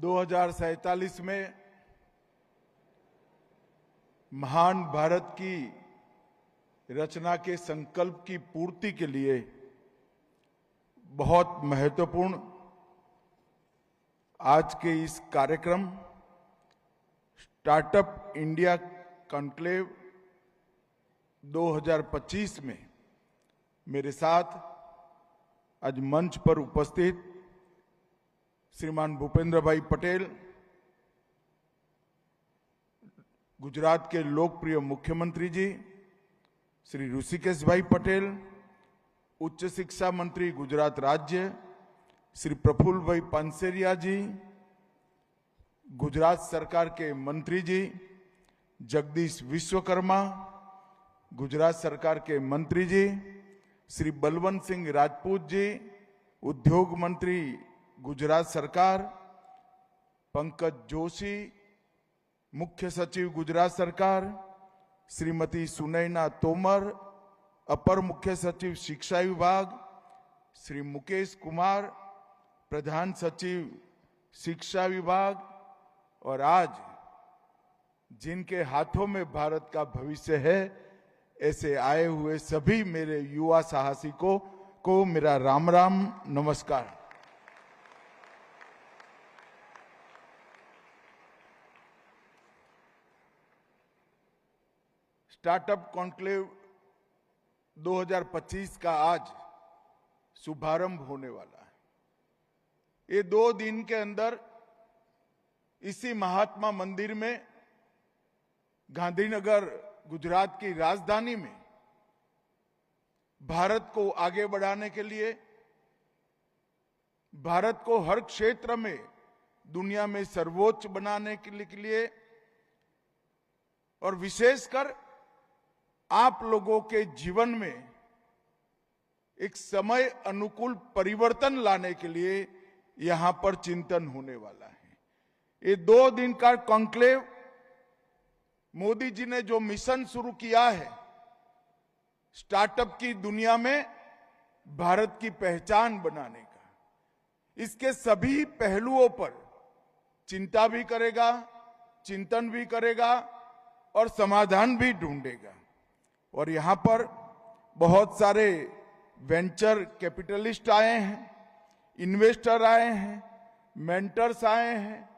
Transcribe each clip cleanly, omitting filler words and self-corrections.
2047 में महान भारत की रचना के संकल्प की पूर्ति के लिए बहुत महत्वपूर्ण आज के इस कार्यक्रम स्टार्टअप इंडिया कॉन्क्लेव 2025 में मेरे साथ आज मंच पर उपस्थित श्रीमान भूपेंद्र भाई पटेल, गुजरात के लोकप्रिय मुख्यमंत्री जी श्री ऋषिकेश भाई पटेल, उच्च शिक्षा मंत्री गुजरात राज्य श्री प्रफुल्ल भाई पानसेरिया जी, गुजरात सरकार के मंत्री जी जगदीश विश्वकर्मा, गुजरात सरकार के मंत्री जी श्री बलवंत सिंह राजपूत जी, उद्योग मंत्री गुजरात सरकार, पंकज जोशी मुख्य सचिव गुजरात सरकार, श्रीमती सुनैना तोमर अपर मुख्य सचिव शिक्षा विभाग, श्री मुकेश कुमार प्रधान सचिव शिक्षा विभाग, और आज जिनके हाथों में भारत का भविष्य है ऐसे आए हुए सभी मेरे युवा साहसिकों को मेरा राम राम नमस्कार। स्टार्टअप कॉन्क्लेव 2025 का आज शुभारंभ होने वाला है। ये 2 दिन के अंदर इसी महात्मा मंदिर में गांधीनगर गुजरात की राजधानी में भारत को आगे बढ़ाने के लिए, भारत को हर क्षेत्र में दुनिया में सर्वोच्च बनाने के लिए और विशेषकर आप लोगों के जीवन में एक समय अनुकूल परिवर्तन लाने के लिए यहां पर चिंतन होने वाला है। ये 2 दिन का कॉन्क्लेव मोदी जी ने जो मिशन शुरू किया है, स्टार्टअप की दुनिया में भारत की पहचान बनाने का, इसके सभी पहलुओं पर चिंता भी करेगा, चिंतन भी करेगा और समाधान भी ढूंढेगा। और यहां पर बहुत सारे वेंचर कैपिटलिस्ट आए हैं, इन्वेस्टर आए हैं, मेंटर्स आए हैं,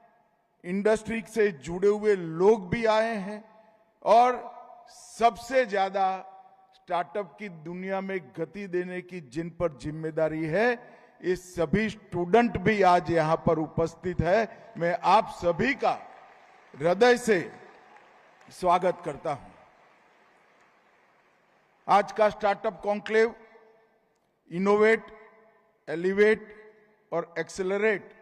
इंडस्ट्री से जुड़े हुए लोग भी आए हैं और सबसे ज्यादा स्टार्टअप की दुनिया में गति देने की जिन पर जिम्मेदारी है, ये सभी स्टूडेंट भी आज यहां पर उपस्थित है। मैं आप सभी का हृदय से स्वागत करता हूं। आज का स्टार्टअप कॉन्क्लेव इनोवेट, एलिवेट और एक्सेलरेट,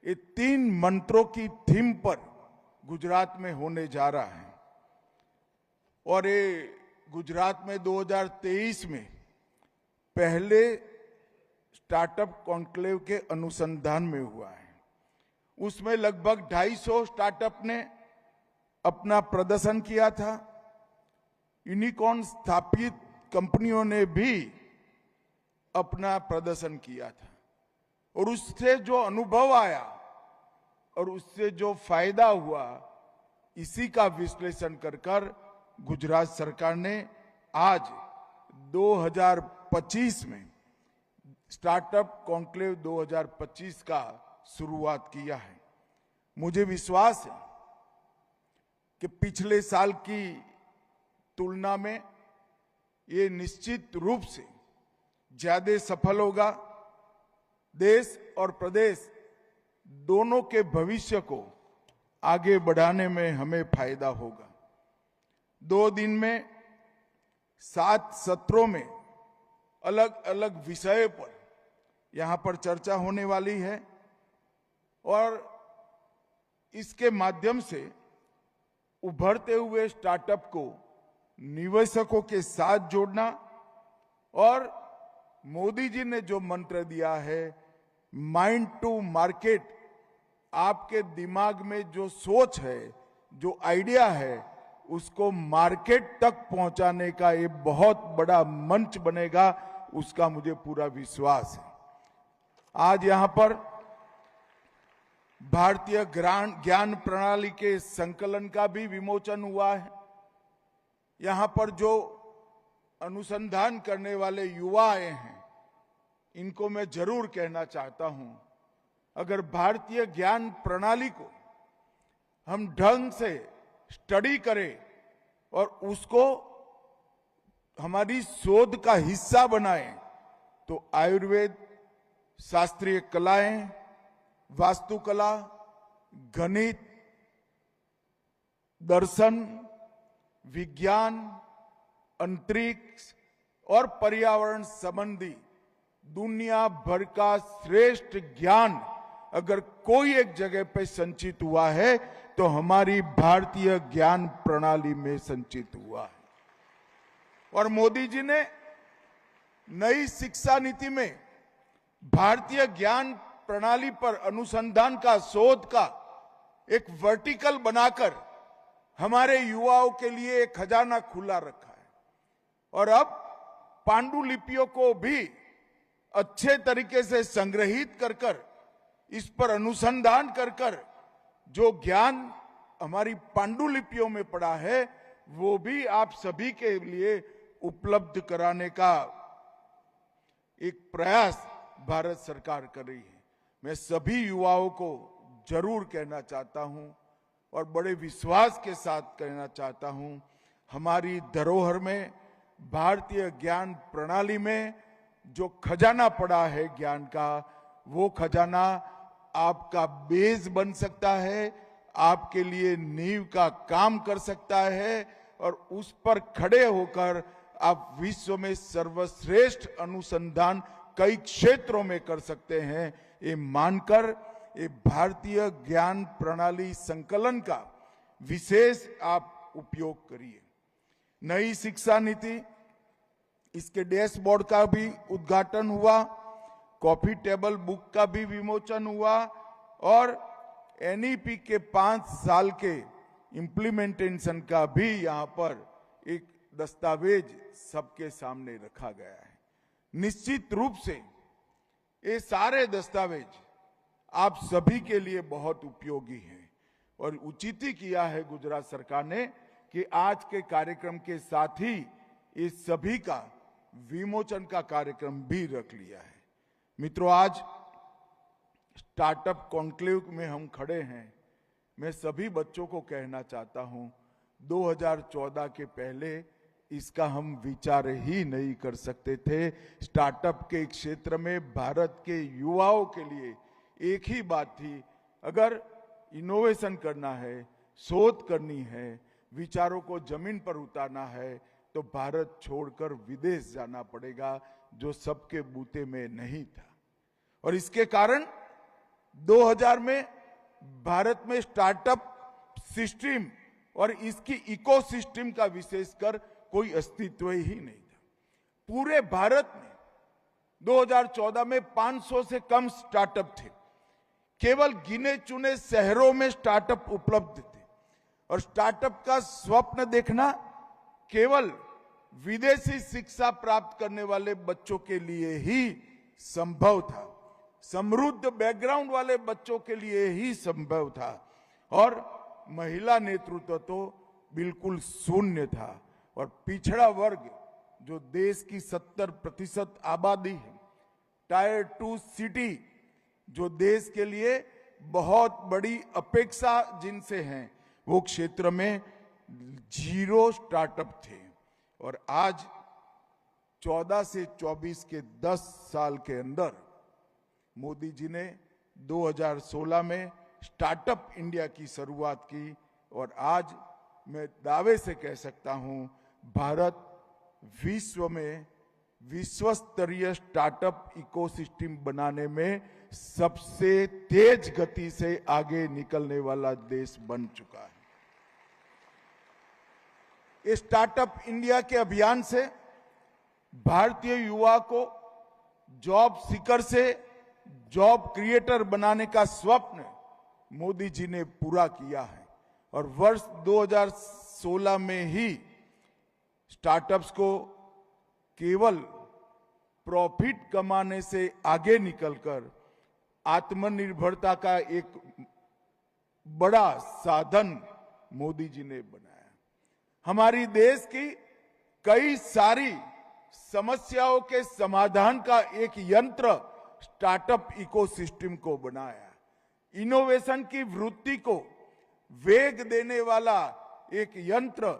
ये 3 मंत्रों की थीम पर गुजरात में होने जा रहा है। और ये गुजरात में 2023 में पहले स्टार्टअप कॉन्क्लेव के अनुसंधान में हुआ है। उसमें लगभग 250 स्टार्टअप ने अपना प्रदर्शन किया था। यूनिकॉर्न स्थापित कंपनियों ने भी अपना प्रदर्शन किया था और उससे जो अनुभव आया और उससे जो फायदा हुआ, इसी का विश्लेषण कर गुजरात सरकार ने आज 2025 में स्टार्टअप कॉन्क्लेव 2025 का शुरुआत किया है। मुझे विश्वास है कि पिछले साल की तुलना में ये निश्चित रूप से ज्यादा सफल होगा। देश और प्रदेश दोनों के भविष्य को आगे बढ़ाने में हमें फायदा होगा। 2 दिन में 7 सत्रों में अलग अलग विषय पर यहां पर चर्चा होने वाली है और इसके माध्यम से उभरते हुए स्टार्टअप को निवेशकों के साथ जोड़ना और मोदी जी ने जो मंत्र दिया है, माइंड टू मार्केट, आपके दिमाग में जो सोच है, जो आइडिया है, उसको मार्केट तक पहुंचाने का ये बहुत बड़ा मंच बनेगा, उसका मुझे पूरा विश्वास है। आज यहां पर भारतीय ज्ञान प्रणाली के संकलन का भी विमोचन हुआ है। यहां पर जो अनुसंधान करने वाले युवा आए हैं, इनको मैं जरूर कहना चाहता हूं, अगर भारतीय ज्ञान प्रणाली को हम ढंग से स्टडी करें और उसको हमारी शोध का हिस्सा बनाएं, तो आयुर्वेद, शास्त्रीय कलाएं, वास्तुकला, गणित, दर्शन, विज्ञान, अंतरिक्ष और पर्यावरण संबंधी दुनिया भर का श्रेष्ठ ज्ञान अगर कोई एक जगह पे संचित हुआ है तो हमारी भारतीय ज्ञान प्रणाली में संचित हुआ है। और मोदी जी ने नई शिक्षा नीति में भारतीय ज्ञान प्रणाली पर अनुसंधान का, शोध का एक वर्टिकल बनाकर हमारे युवाओं के लिए एक खजाना खुला रखा है। और अब पांडुलिपियों को भी अच्छे तरीके से संग्रहित कर कर, इस पर अनुसंधान कर कर जो ज्ञान हमारी पांडुलिपियों में पड़ा है वो भी आप सभी के लिए उपलब्ध कराने का एक प्रयास भारत सरकार कर रही है। मैं सभी युवाओं को जरूर कहना चाहता हूं और बड़े विश्वास के साथ कहना चाहता हूं, हमारी धरोहर में, भारतीय ज्ञान प्रणाली में जो खजाना पड़ा है ज्ञान का, वो खजाना आपका बेस बन सकता है, आपके लिए नींव का काम कर सकता है और उस पर खड़े होकर आप विश्व में सर्वश्रेष्ठ अनुसंधान कई क्षेत्रों में कर सकते हैं। ये मानकर ये भारतीय ज्ञान प्रणाली संकलन का विशेष आप उपयोग करिए। नई शिक्षा नीति, इसके डैशबोर्ड का भी उद्घाटन हुआ, कॉफी टेबल बुक का भी विमोचन हुआ और एनईपी के 5 साल के इम्प्लीमेंटेशन का भी यहां पर एक दस्तावेज सबके सामने रखा गया है। निश्चित रूप से ये सारे दस्तावेज आप सभी के लिए बहुत उपयोगी हैं और उचित ही किया है गुजरात सरकार ने कि आज के कार्यक्रम के साथ ही इस सभी का विमोचन का कार्यक्रम भी रख लिया है। मित्रों, आज स्टार्टअप कॉन्क्लेव में हम खड़े हैं। मैं सभी बच्चों को कहना चाहता हूं, 2014 के पहले इसका हम विचार ही नहीं कर सकते थे। स्टार्टअप के क्षेत्र में भारत के युवाओं के लिए एक ही बात थी, अगर इनोवेशन करना है, शोध करनी है, विचारों को जमीन पर उतारना है तो भारत छोड़कर विदेश जाना पड़ेगा, जो सबके बूते में नहीं था। और इसके कारण 2000 में भारत में स्टार्टअप सिस्टम और इसकी इकोसिस्टम का विशेषकर कोई अस्तित्व ही नहीं था। पूरे भारत में 2014 में 500 से कम स्टार्टअप थे। केवल गिने चुने शहरों में स्टार्टअप उपलब्ध थे और स्टार्टअप का स्वप्न देखना केवल विदेशी शिक्षा प्राप्त करने वाले बच्चों के लिए ही संभव था, समृद्ध बैकग्राउंड वाले बच्चों के लिए ही संभव था और महिला नेतृत्व तो बिल्कुल शून्य था। और पिछड़ा वर्ग जो देश की 70% आबादी है, टायर 2 सिटी जो देश के लिए बहुत बड़ी अपेक्षा जिनसे हैं, वो क्षेत्र में 0 स्टार्टअप थे। और आज 14 से 24 के 10 साल के अंदर मोदी जी ने 2016 में स्टार्टअप इंडिया की शुरुआत की और आज मैं दावे से कह सकता हूं, भारत विश्व में विश्वस्तरीय स्टार्टअप इकोसिस्टम बनाने में सबसे तेज गति से आगे निकलने वाला देश बन चुका है। इस स्टार्टअप इंडिया के अभियान से भारतीय युवा को जॉब सीकर से जॉब क्रिएटर बनाने का स्वप्न मोदी जी ने पूरा किया है और वर्ष 2016 में ही स्टार्टअप्स को केवल प्रॉफिट कमाने से आगे निकलकर आत्मनिर्भरता का एक बड़ा साधन मोदी जी ने बनाया। हमारी देश की कई सारी समस्याओं के समाधान का एक यंत्र स्टार्टअप इकोसिस्टम को बनाया। इनोवेशन की वृत्ति को वेग देने वाला एक यंत्र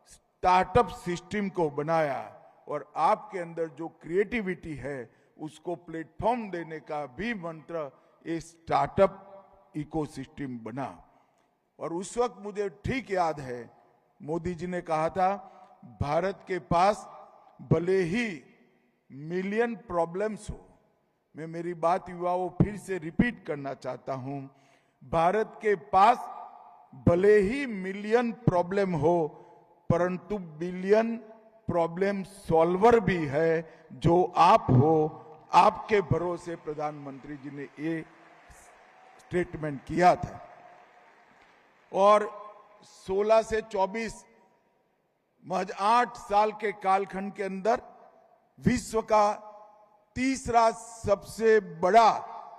स्टार्टअप सिस्टम को बनाया और आपके अंदर जो क्रिएटिविटी है उसको प्लेटफॉर्म देने का भी मंत्र ये स्टार्टअप इकोसिस्टम बना। और उस वक्त मुझे ठीक याद है मोदी जी ने कहा था, भारत के पास भले ही मिलियन प्रॉब्लम्स हो, मैं मेरी बात युवाओं फिर से रिपीट करना चाहता हूं, भारत के पास भले ही मिलियन प्रॉब्लम हो परंतु बिलियन प्रॉब्लम सॉल्वर भी है जो आप हो। आपके भरोसे प्रधानमंत्री जी ने ये स्टेटमेंट किया था। और 16 से 24 महज 8 साल के कालखंड के अंदर विश्व का तीसरा सबसे बड़ा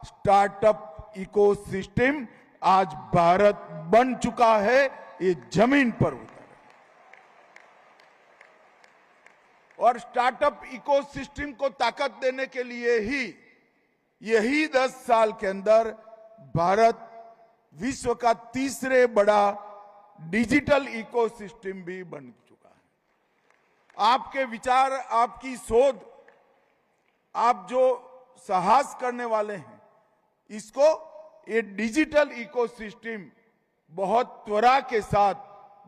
स्टार्टअप इकोसिस्टम आज भारत बन चुका है। ये जमीन पर उतर और स्टार्टअप इकोसिस्टम को ताकत देने के लिए ही यही 10 साल के अंदर भारत विश्व का तीसरे बड़ा डिजिटल इकोसिस्टम भी बन चुका है। आपके विचार, आपकी शोध, आप जो साहस करने वाले हैं, इसको ये डिजिटल इकोसिस्टम बहुत त्वरा के साथ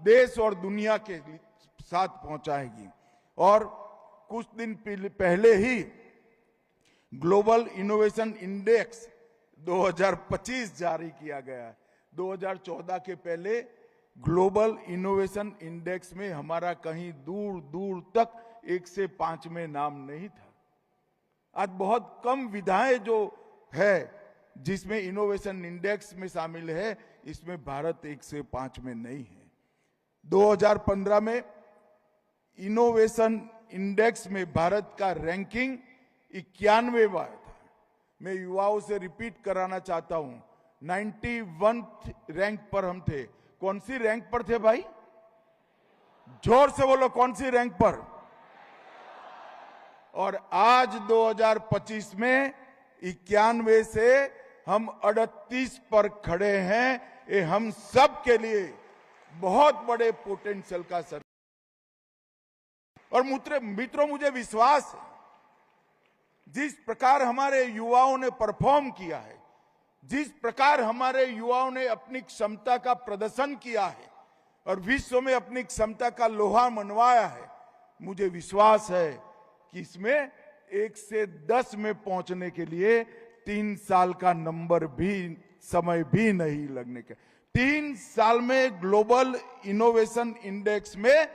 देश और दुनिया के साथ पहुंचाएगी। और कुछ दिन पहले ही ग्लोबल इनोवेशन इंडेक्स 2025 जारी किया गया। 2014 के पहले ग्लोबल इनोवेशन इंडेक्स में हमारा कहीं दूर दूर तक 1 से 5 में नाम नहीं था। आज बहुत कम विधाएं जो है जिसमें इनोवेशन इंडेक्स में शामिल है, इसमें भारत 1 से 5 में नहीं है। 2015 में इनोवेशन इंडेक्स में भारत का रैंकिंग 91वां था। मैं युवाओं से रिपीट कराना चाहता हूं, 91 रैंक पर हम थे। कौन सी रैंक पर थे भाई? जोर से बोलो, कौन सी रैंक पर? और आज 2025 में 91 से हम 38 पर खड़े हैं। ये हम सब के लिए बहुत बड़े पोटेंशियल का सर। और मित्रों, मुझे विश्वास है जिस प्रकार हमारे युवाओं ने परफॉर्म किया है, जिस प्रकार हमारे युवाओं ने अपनी क्षमता का प्रदर्शन किया है और विश्व में अपनी क्षमता का लोहा मनवाया है, मुझे विश्वास है कि इसमें 1 से 10 में पहुंचने के लिए 3 साल का नंबर भी, समय भी नहीं लगने का। 3 साल में ग्लोबल इनोवेशन इंडेक्स में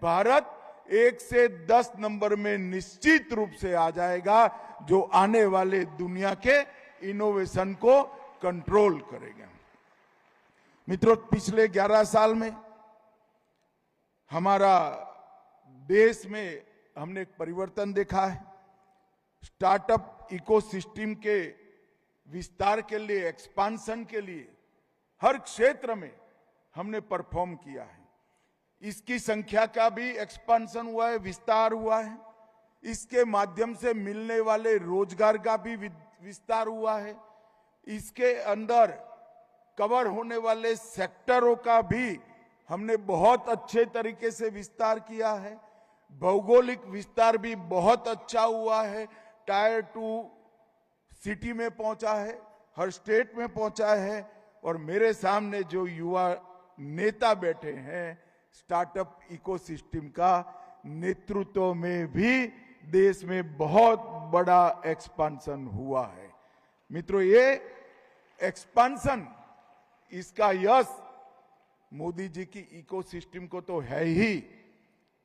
भारत 1 से 10 नंबर में निश्चित रूप से आ जाएगा, जो आने वाले दुनिया के इनोवेशन को कंट्रोल करेगा। मित्रों, पिछले 11 साल में हमारा देश में हमने एक परिवर्तन देखा है। स्टार्टअप इकोसिस्टम के विस्तार के लिए, एक्सपांशन के लिए हर क्षेत्र में हमने परफॉर्म किया है। इसकी संख्या का भी एक्सपांशन हुआ है, विस्तार हुआ है। इसके माध्यम से मिलने वाले रोजगार का भी विस्तार हुआ है। इसके अंदर कवर होने वाले सेक्टरों का भी हमने बहुत अच्छे तरीके से विस्तार किया है। भौगोलिक विस्तार भी बहुत अच्छा हुआ है। टायर 2 सिटी में पहुंचा है, हर स्टेट में पहुंचा है। और मेरे सामने जो युवा नेता बैठे हैं, स्टार्टअप इकोसिस्टम का नेतृत्व में भी देश में बहुत बड़ा एक्सपांशन हुआ है। मित्रों, ये एक्सपांशन, इसका यश मोदी जी की इकोसिस्टम को तो है ही,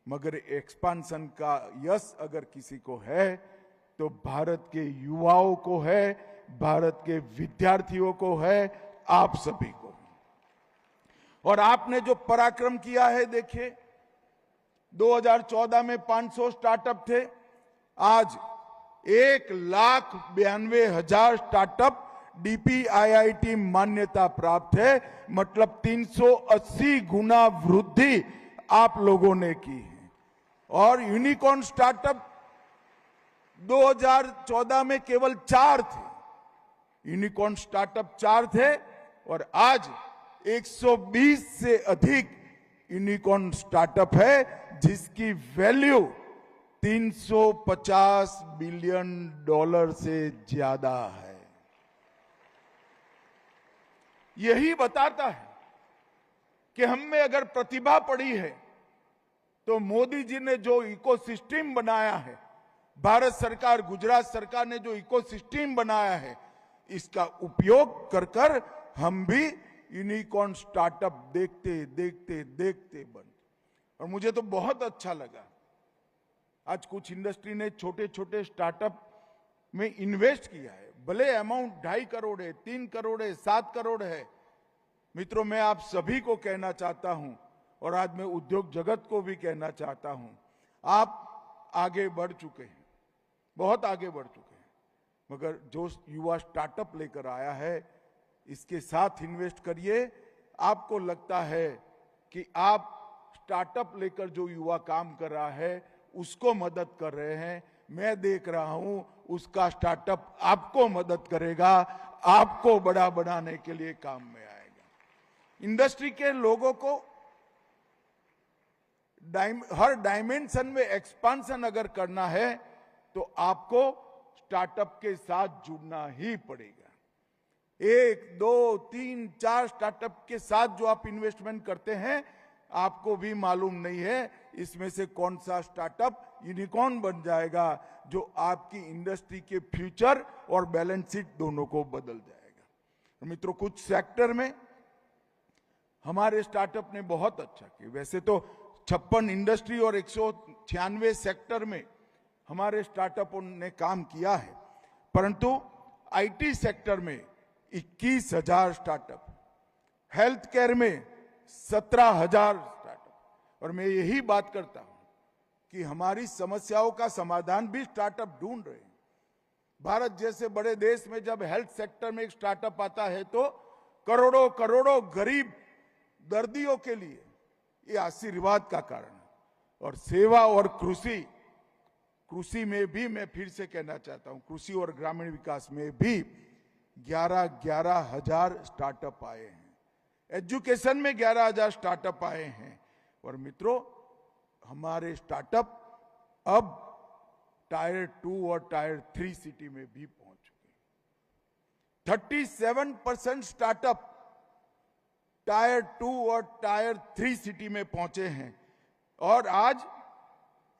मगर एक्सपांशन का यश अगर किसी को है तो भारत के युवाओं को है, भारत के विद्यार्थियों को है, आप सभी को। और आपने जो पराक्रम किया है, देखिए 2014 में 500 स्टार्टअप थे, आज 1,92,000 स्टार्टअप DPIIT मान्यता प्राप्त है, मतलब 380 गुना वृद्धि आप लोगों ने की है। और यूनिकॉर्न स्टार्टअप 2014 में केवल 4 थे, यूनिकॉर्न स्टार्टअप 4 थे, और आज 120 से अधिक यूनिकॉर्न स्टार्टअप है, जिसकी वैल्यू 350 बिलियन डॉलर से ज्यादा है। यही बताता है कि हम में अगर प्रतिभा पड़ी है तो मोदी जी ने जो इकोसिस्टम बनाया है, भारत सरकार, गुजरात सरकार ने जो इकोसिस्टम बनाया है, इसका उपयोग कर कर हम भी यूनिकॉर्न स्टार्टअप देखते देखते देखते बन। और मुझे तो बहुत अच्छा लगा, आज कुछ इंडस्ट्री ने छोटे छोटे स्टार्टअप में इन्वेस्ट किया है, भले अमाउंट 2.5 करोड़ है, 3 करोड़ है, 7 करोड़ है। मित्रों, मैं आप सभी को कहना चाहता हूं, और आज मैं उद्योग जगत को भी कहना चाहता हूं, आप आगे बढ़ चुके हैं, बहुत आगे बढ़ चुके हैं, मगर जो युवा स्टार्टअप लेकर आया है, इसके साथ इन्वेस्ट करिए। आपको लगता है कि आप स्टार्टअप लेकर जो युवा काम कर रहा है उसको मदद कर रहे हैं, मैं देख रहा हूं उसका स्टार्टअप आपको मदद करेगा, आपको बड़ा बनाने के लिए काम में आएगा। इंडस्ट्री के लोगों को हर डायमेंशन में एक्सपांशन अगर करना है तो आपको स्टार्टअप के साथ जुड़ना ही पड़ेगा। 1, 2, 3, 4 स्टार्टअप के साथ जो आप इन्वेस्टमेंट करते हैं, आपको भी मालूम नहीं है इसमें से कौन सा स्टार्टअप यूनिकॉर्न बन जाएगा, जो आपकी इंडस्ट्री के फ्यूचर और बैलेंस शीट दोनों को बदल जाएगा। मित्रों, कुछ सेक्टर में हमारे स्टार्टअप ने बहुत अच्छा किया। वैसे तो 56 इंडस्ट्री और 196 सेक्टर में हमारे स्टार्टअपों ने काम किया है, परंतु आईटी सेक्टर में 21,000 स्टार्टअप, हेल्थ केयर में 17,000 स्टार्टअप। और मैं यही बात करता हूं कि हमारी समस्याओं का समाधान भी स्टार्टअप ढूंढ रहे हैं। भारत जैसे बड़े देश में जब हेल्थ सेक्टर में एक स्टार्टअप आता है तो करोड़ों करोड़ों गरीब दर्दियों के लिए ये आशीर्वाद का कारण है। और सेवा और कृषि में भी मैं फिर से कहना चाहता हूं, कृषि और ग्रामीण विकास में भी 11,000 स्टार्टअप आए हैं। एजुकेशन में 11,000 स्टार्टअप आए हैं। और मित्रों, हमारे स्टार्टअप अब टायर 2 और टायर 3 सिटी में भी पहुंच चुके हैं। 37% स्टार्टअप टायर 2 और टायर 3 सिटी में पहुंचे हैं। और आज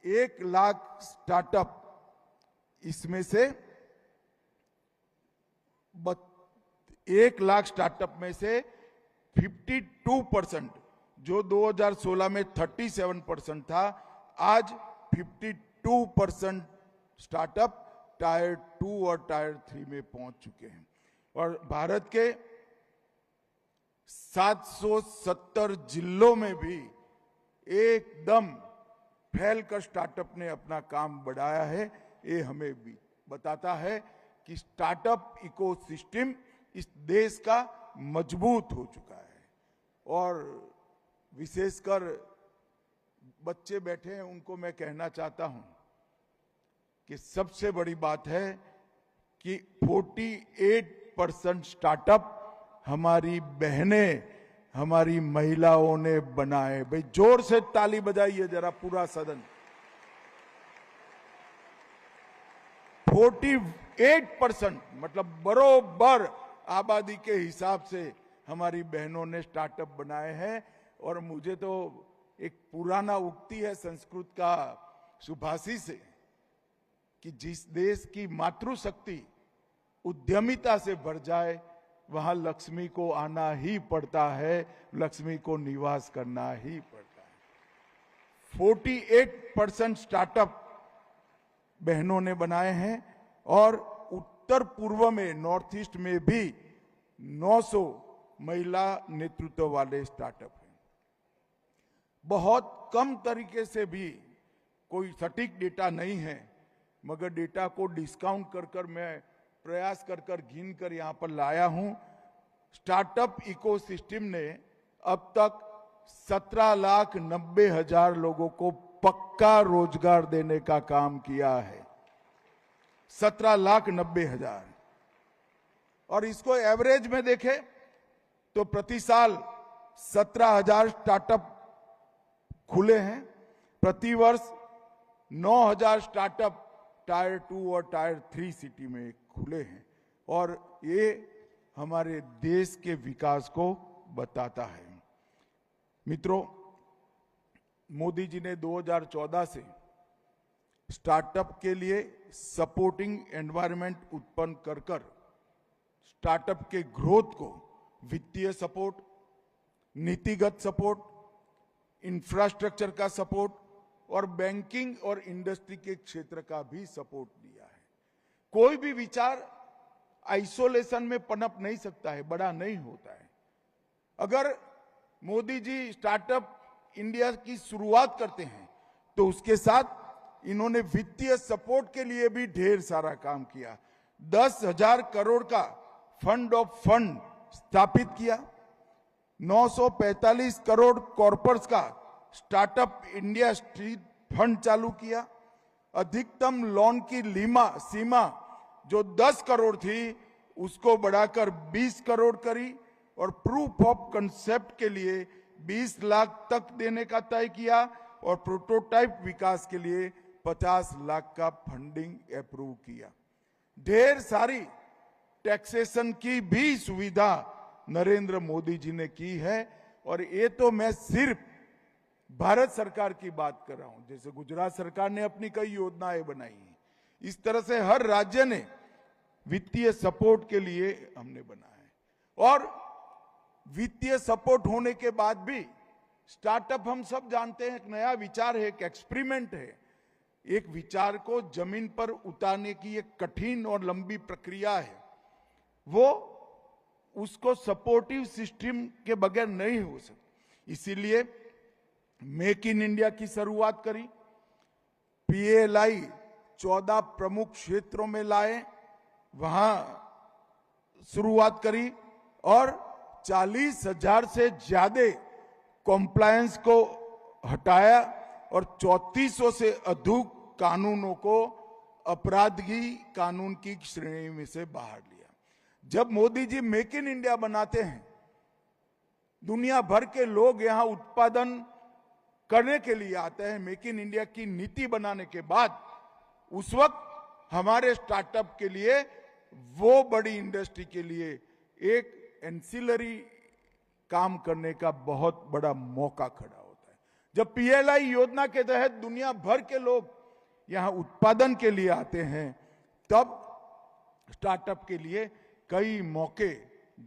1 लाख स्टार्टअप, इसमें से 1 लाख स्टार्टअप में से 52%, जो 2016 में 37% था, आज 52% स्टार्टअप टायर 2 और टायर 3 में पहुंच चुके हैं। और भारत के 770 जिलों में भी एकदम फैलकर स्टार्टअप ने अपना काम बढ़ाया है। ये हमें भी बताता है कि स्टार्टअप इकोसिस्टम इस देश का मजबूत हो चुका है। और विशेषकर बच्चे बैठे हैं, उनको मैं कहना चाहता हूं कि सबसे बड़ी बात है कि 48% स्टार्टअप हमारी बहनें, हमारी महिलाओं ने बनाए। भाई जोर से ताली बजाइए जरा पूरा सदन। 48% मतलब बरोबर आबादी के हिसाब से हमारी बहनों ने स्टार्टअप बनाए हैं। और मुझे तो एक पुराना उक्ति है संस्कृत का सुभाषी से कि जिस देश की मातृशक्ति उद्यमिता से भर जाए, वहां लक्ष्मी को आना ही पड़ता है, लक्ष्मी को निवास करना ही पड़ता है। 48% स्टार्टअप बहनों ने बनाए हैं। और उत्तर पूर्व में, नॉर्थ ईस्ट में भी 900 महिला नेतृत्व वाले स्टार्टअप हैं। बहुत कम तरीके से भी, कोई सटीक डेटा नहीं है, मगर डेटा को डिस्काउंट कर कर मैं प्रयास कर गिन कर यहां पर लाया हूं। स्टार्टअप इकोसिस्टम ने अब तक 17,90,000 लोगों को पक्का रोजगार देने का काम किया है। 17,90,000। और इसको एवरेज में देखें तो प्रति साल 17,000 स्टार्टअप खुले हैं। प्रति वर्ष 9,000 स्टार्टअप टायर 2 और टायर 3 सिटी में खुले हैं। और ये हमारे देश के विकास को बताता है। मित्रों, मोदी जी ने 2014 से स्टार्टअप के लिए सपोर्टिंग एनवायरनमेंट उत्पन्न कर स्टार्टअप के ग्रोथ को वित्तीय सपोर्ट, नीतिगत सपोर्ट, इंफ्रास्ट्रक्चर का सपोर्ट और बैंकिंग और इंडस्ट्री के क्षेत्र का भी सपोर्ट दिया है। कोई भी विचार आइसोलेशन में पनप नहीं सकता है, बड़ा नहीं होता है। अगर मोदी जी स्टार्टअप इंडिया की शुरुआत करते हैं तो उसके साथ इन्होंने वित्तीय सपोर्ट के लिए भी ढेर सारा काम किया। 10,000 करोड़ का फंड ऑफ फंड स्थापित किया। 945 करोड़ कॉर्पोरेट्स का स्टार्टअप इंडिया स्ट्रीट फंड चालू किया। अधिकतम लोन की सीमा जो 10 करोड़ थी उसको बढ़ाकर 20 करोड़ करी और प्रूफ ऑफ कंसेप्ट के लिए 20 लाख तक देने का तय किया और प्रोटोटाइप विकास के लिए 50 लाख का फंडिंग अप्रूव किया। ढेर सारी टैक्सेशन की भी सुविधा नरेंद्र मोदी जी ने की है। और ये तो मैं सिर्फ भारत सरकार की बात कर रहा हूं। जैसे गुजरात सरकार ने अपनी कई योजनाएं बनाई हैं, इस तरह से हर राज्य ने वित्तीय सपोर्ट के लिए हमने बनाया है। और वित्तीय सपोर्ट होने के बाद भी स्टार्टअप, हम सब जानते हैं, एक नया विचार है, एक एक्सपेरिमेंट है। एक विचार को जमीन पर उतारने की एक कठिन और लंबी प्रक्रिया है। वो उसको सपोर्टिव सिस्टम के बगैर नहीं हो सकती। इसीलिए मेक इन इंडिया की शुरुआत करी। PLI 14 प्रमुख क्षेत्रों में लाए, वहां शुरुआत करी और 40,000 से ज्यादा कॉम्प्लायंस को हटाया और 3400 से अधिक कानूनों को अपराधी कानून की श्रेणी में से बाहर लिया। जब Modi ji make in India बनाते हैं, दुनिया भर के लोग यहां उत्पादन करने के लिए आते हैं। मेक इन इंडिया की नीति बनाने के बाद उस वक्त हमारे स्टार्टअप के लिए, वो बड़ी इंडस्ट्री के लिए एक एंसिलरी काम करने का बहुत बड़ा मौका खड़ा होता है। जब PLI योजना के तहत दुनिया भर के लोग यहां उत्पादन के लिए आते हैं, तब स्टार्टअप के लिए कई मौके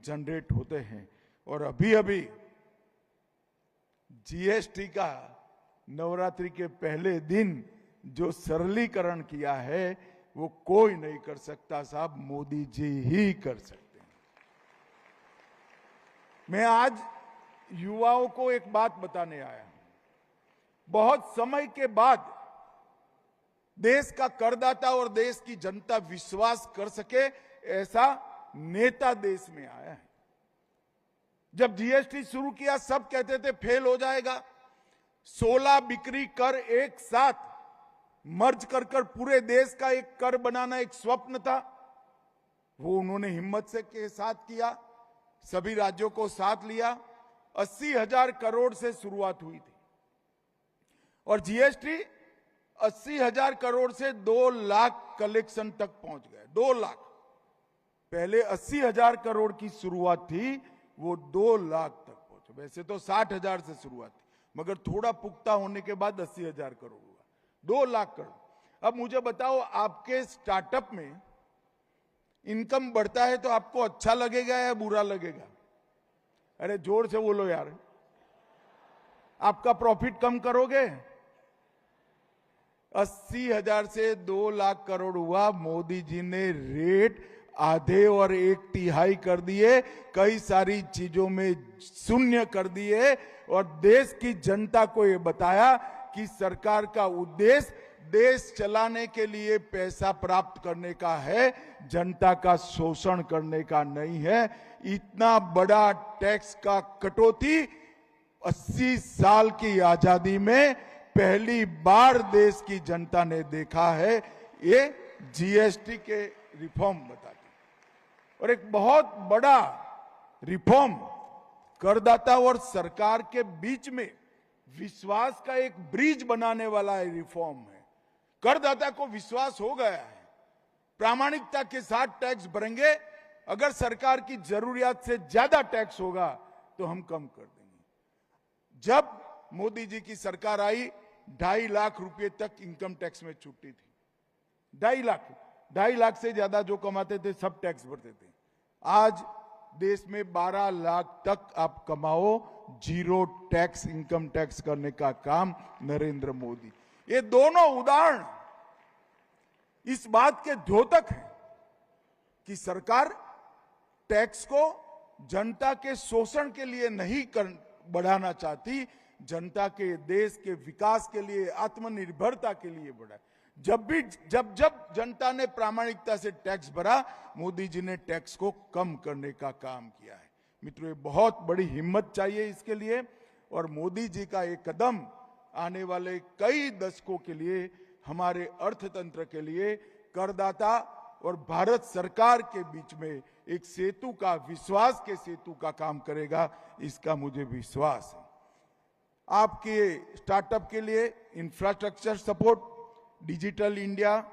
जनरेट होते हैं। और अभी अभी GST का नवरात्रि के पहले दिन जो सरलीकरण किया है, वो कोई नहीं कर सकता साहब, मोदी जी ही कर सकते हैं। मैं आज युवाओं को एक बात बताने आया हूं। बहुत समय के बाद देश का करदाता और देश की जनता विश्वास कर सके, ऐसा नेता देश में आया है। जब GST शुरू किया, सब कहते थे फेल हो जाएगा। 16 बिक्री कर एक साथ मर्ज कर पूरे देश का एक कर बनाना एक स्वप्न था। वो उन्होंने हिम्मत से के साथ किया, सभी राज्यों को साथ लिया। 80,000 करोड़ से शुरुआत हुई थी और GST 80,000 करोड़ से 2 लाख कलेक्शन तक पहुंच गए। 2 लाख, पहले 80,000 करोड़ की शुरुआत थी, वो 2 लाख तक पहुंचे। वैसे तो 60,000 से शुरुआत थी, मगर थोड़ा पुख्ता होने के बाद 80,000 करोड़ हुआ, 2 लाख करोड़। अब मुझे बताओ, आपके स्टार्टअप में इनकम बढ़ता है तो आपको अच्छा लगेगा या बुरा लगेगा? अरे जोर से बोलो यार। आपका प्रॉफिट कम करोगे? 80,000 से 2 लाख करोड़ हुआ। मोदी जी ने रेट आधे और 1/3 कर दिए, कई सारी चीजों में शून्य कर दिए और देश की जनता को यह बताया कि सरकार का उद्देश्य देश चलाने के लिए पैसा प्राप्त करने का है, जनता का शोषण करने का नहीं है। इतना बड़ा टैक्स का कटौती 80 साल की आजादी में पहली बार देश की जनता ने देखा है। ये जीएसटी के रिफॉर्म बताते, और एक बहुत बड़ा रिफॉर्म करदाता और सरकार के बीच में विश्वास का एक ब्रिज बनाने वाला रिफॉर्म है। करदाता को विश्वास हो गया है, प्रामाणिकता के साथ टैक्स भरेंगे। अगर सरकार की जरूरियात से ज्यादा टैक्स होगा तो हम कम कर देंगे। जब मोदी जी की सरकार आई, 2.5 लाख रुपए तक इनकम टैक्स में छूटी थी। 2.5 लाख से ज्यादा जो कमाते थे सब टैक्स भरते थे। आज देश में 12 लाख तक आप कमाओ, जीरो टैक्स इनकम टैक्स करने का काम नरेंद्र मोदी। ये दोनों उदाहरण इस बात के द्योतक हैं कि सरकार टैक्स को जनता के शोषण के लिए नहीं बढ़ाना चाहती, जनता के देश के विकास के लिए, आत्मनिर्भरता के लिए बढ़ाए। जब जनता ने प्रामाणिकता से टैक्स भरा, मोदी जी ने टैक्स को कम करने का काम किया है। मित्रों, ये बहुत बड़ी हिम्मत चाहिए इसके लिए, और मोदी जी का एक कदम आने वाले कई दशकों के लिए, हमारे अर्थतंत्र के लिए, करदाता और भारत सरकार के बीच में एक सेतु का, विश्वास के सेतु का काम करेगा, इसका मुझे विश्वास है। आपके स्टार्टअप के लिए infrastructure support, digital India,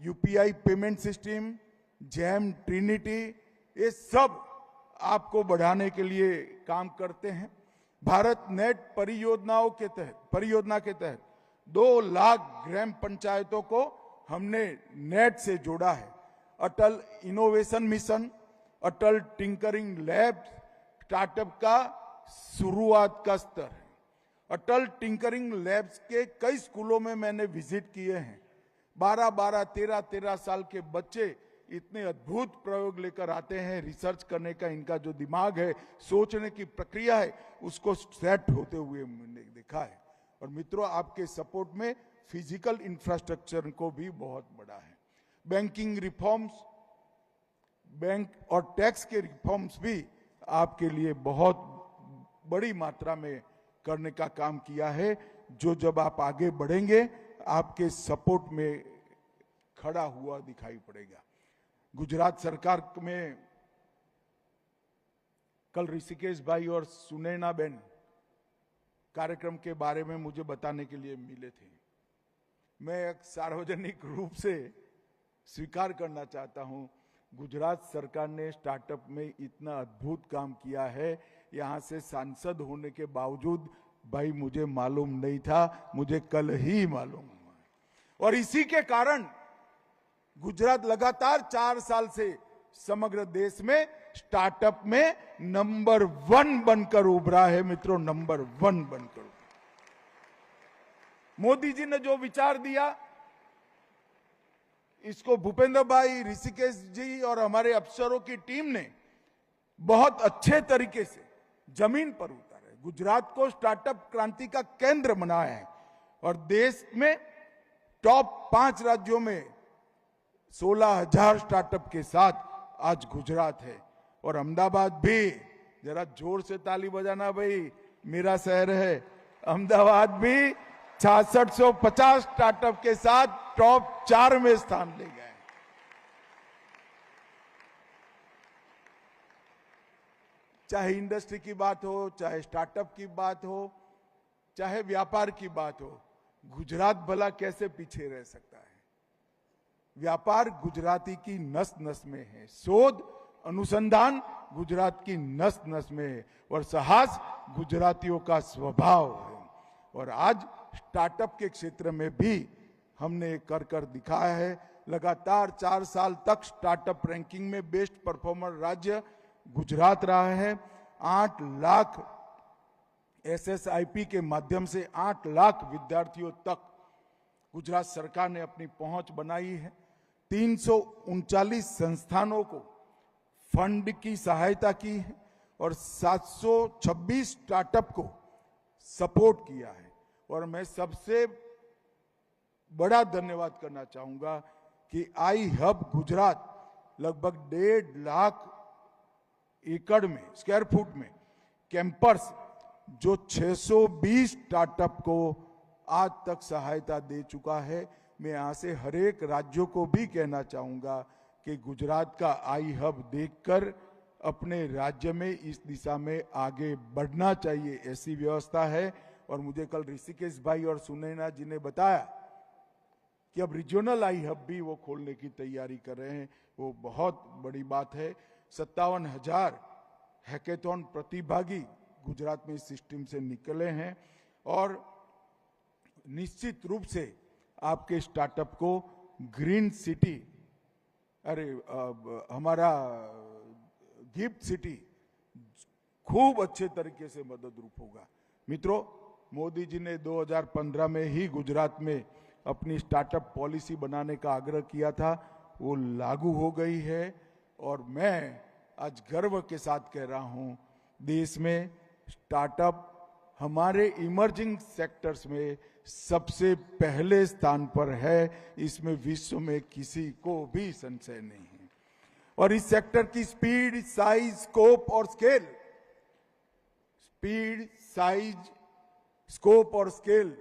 UPI payment system, jam, Trinity, ये सब आपको बढ़ाने के लिए काम करते हैं। भारत नेट परियोजना के तहत 2 लाख ग्राम पंचायतों को हमने नेट से जोड़ा है। अटल इनोवेशन मिशन, अटल टिंकरिंग लैब स्टार्टअप का शुरुआत का स्तर है। अटल टिंकरिंग लैब्स के कई स्कूलों में मैंने विजिट किए हैं। 12-12, 13-13 साल के बच्चे इतने अद्भुत प्रयोग लेकर आते हैं। रिसर्च करने का इनका जो दिमाग है, सोचने की प्रक्रिया है, उसको सेट होते हुए मैंने देखा है। और मित्रों, आपके सपोर्ट में फिजिकल इंफ्रास्ट्रक्चर को भी बहुत बड़ा है। बैंकिंग रिफॉर्म्स, बैंक और टैक्स के रिफॉर्म्स भी आपके लिए बहुत बड़ी मात्रा में करने का काम किया है, जो जब आप आगे बढ़ेंगे आपके सपोर्ट में खड़ा हुआ दिखाई पड़ेगा। गुजरात सरकार में कल ऋषिकेश भाई और सुनैना बेन कार्यक्रम के बारे में मुझे बताने के लिए मिले थे। मैं एक सार्वजनिक रूप से स्वीकार करना चाहता हूं, गुजरात सरकार ने स्टार्टअप में इतना अद्भुत काम किया है। यहां से सांसद होने के बावजूद भाई मुझे मालूम नहीं था, मुझे कल ही मालूम हुआ। और इसी के कारण गुजरात लगातार 4 साल से समग्र देश में स्टार्टअप में नंबर 1 बनकर उभरा है। मित्रों, नंबर 1 बनकर। मोदी जी ने जो विचार दिया, इसको भूपेंद्र भाई, ऋषिकेश जी और हमारे अफसरों की टीम ने बहुत अच्छे तरीके से जमीन पर उतारा है। गुजरात को स्टार्टअप क्रांति का केंद्र बनाया है, और देश में टॉप 5 राज्यों में 16,000 स्टार्टअप के साथ आज गुजरात है। और अहमदाबाद भी, जरा जोर से ताली बजाना भाई, मेरा शहर है। अहमदाबाद भी 6650 स्टार्टअप के साथ टॉप 4 में स्थान ले गए। चाहे इंडस्ट्री की बात हो, चाहे स्टार्टअप की बात हो, चाहे व्यापार की बात हो, गुजरात भला कैसे पीछे रह सकता है। व्यापार गुजराती की नस नस में है, शोध अनुसंधान गुजरात की नस नस में है, और साहस गुजरातियों का स्वभाव है। और आज स्टार्टअप के क्षेत्र में भी हमने कर दिखाया है। लगातार 4 साल तक स्टार्टअप रैंकिंग में बेस्ट परफॉर्मर राज्य गुजरात रहा है। 8 लाख SSIP के माध्यम से 8 लाख विद्यार्थियों तक गुजरात सरकार ने अपनी पहुंच बनाई है। 339 संस्थानों को फंड की सहायता की है, और 726 स्टार्टअप को सपोर्ट किया है। और मैं सबसे बड़ा धन्यवाद करना चाहूंगा कि आई हब गुजरात लगभग 1.5 लाख एकड़ में, स्क्वायर फुट में कैंपस जो 620 स्टार्टअप को आज तक सहायता दे चुका है। मैं यहां से हर एक राज्यों को भी कहना चाहूंगा कि गुजरात का आई हब देखकर अपने राज्य में इस दिशा में आगे बढ़ना चाहिए, ऐसी व्यवस्था है। और मुझे कल ऋषिकेश भाई और सुनैना जी ने बताया कि अब रीजनल आई हब भी वो खोलने की तैयारी कर रहे हैं। वो बहुत बड़ी बात है। 57,000 हैकेथॉन प्रतिभागी गुजरात में इस सिस्टम से निकले हैं और निश्चित रूप से आपके स्टार्टअप को ग्रीन सिटी, हमारा गिफ्ट सिटी खूब अच्छे तरीके से मदद रूप होगा। मित्रों, मोदी जी ने 2015 में ही गुजरात में अपनी स्टार्टअप पॉलिसी बनाने का आग्रह किया था, वो लागू हो गई है। और मैं आज गर्व के साथ कह रहा हूं, देश में स्टार्टअप हमारे इमर्जिंग सेक्टर्स में सबसे पहले स्थान पर है। इसमें विश्व में किसी को भी संशय नहीं है। और इस सेक्टर की स्पीड, साइज, स्कोप और स्केल, स्पीड, साइज, स्कोप और स्केल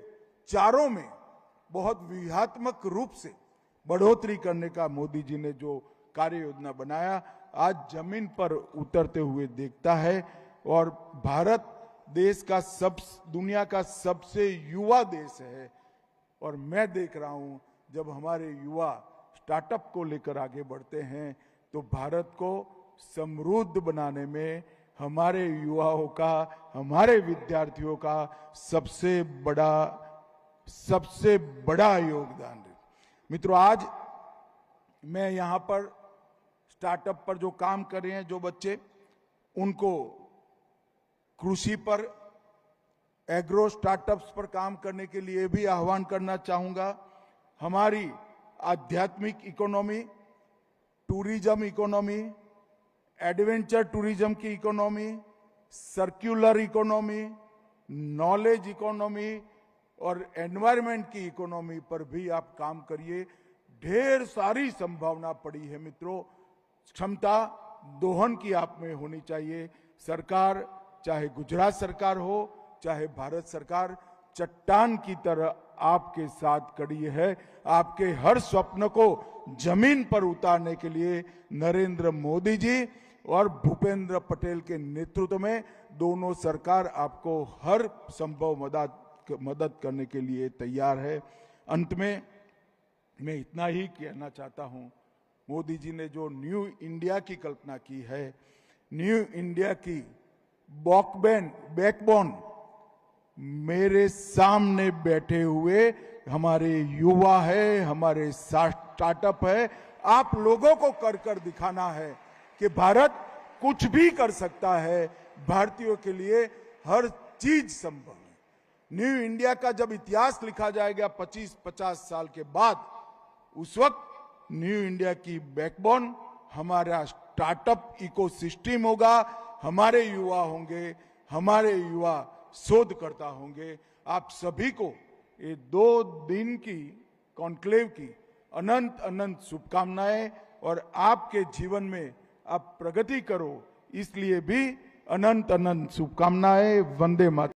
चारों में बहुत व्यूहात्मक रूप से बढ़ोतरी करने का मोदी जी ने जो कार्य योजना बनाया, आज जमीन पर उतरते हुए देखता है। और भारत देश का दुनिया का सबसे युवा देश है। और मैं देख रहा हूं, जब हमारे युवा स्टार्टअप को लेकर आगे बढ़ते हैं तो भारत को समृद्ध बनाने में हमारे युवाओं का, हमारे विद्यार्थियों का सबसे बड़ा योगदान है। मित्रों, आज मैं यहां पर स्टार्टअप पर जो काम कर रहे हैं जो बच्चे, उनको कृषि पर, एग्रो स्टार्टअप्स पर काम करने के लिए भी आह्वान करना चाहूंगा। हमारी आध्यात्मिक economy, tourism economy, adventure tourism की economy, circular economy, knowledge economy और एनवायरनमेंट की इकोनॉमी पर भी आप काम करिए। ढेर सारी संभावना पड़ी है मित्रों। क्षमता दोहन की आप में होनी चाहिए। सरकार, चाहे गुजरात सरकार हो, चाहे भारत सरकार, चट्टान की तरह आपके साथ खड़ी है। आपके हर स्वप्न को जमीन पर उतारने के लिए नरेंद्र मोदी जी और भूपेंद्र पटेल के नेतृत्व में दोनों सरकार आपको हर संभव मदद करने के लिए तैयार है। अंत में मैं इतना ही कहना चाहता हूं, मोदी जी ने जो न्यू इंडिया की कल्पना की है, न्यू इंडिया की बैकबोन मेरे सामने बैठे हुए हमारे युवा है, हमारे स्टार्टअप है। आप लोगों को कर दिखाना है कि भारत कुछ भी कर सकता है। भारतीयों के लिए हर चीज संभव है। न्यू इंडिया का जब इतिहास लिखा जाएगा 25-50 साल के बाद, उस वक्त न्यू इंडिया की बैकबोन हमारा स्टार्टअप इकोसिस्टम होगा। हमारे युवा होंगे, हमारे युवा शोधकर्ता होंगे। आप सभी को ये 2 दिन की कॉन्क्लेव की अनंत अनंत शुभकामनाएं। और आपके जीवन में आप प्रगति करो, इसलिए भी अनंत अनंत शुभकामनाएं। वंदे मातरम।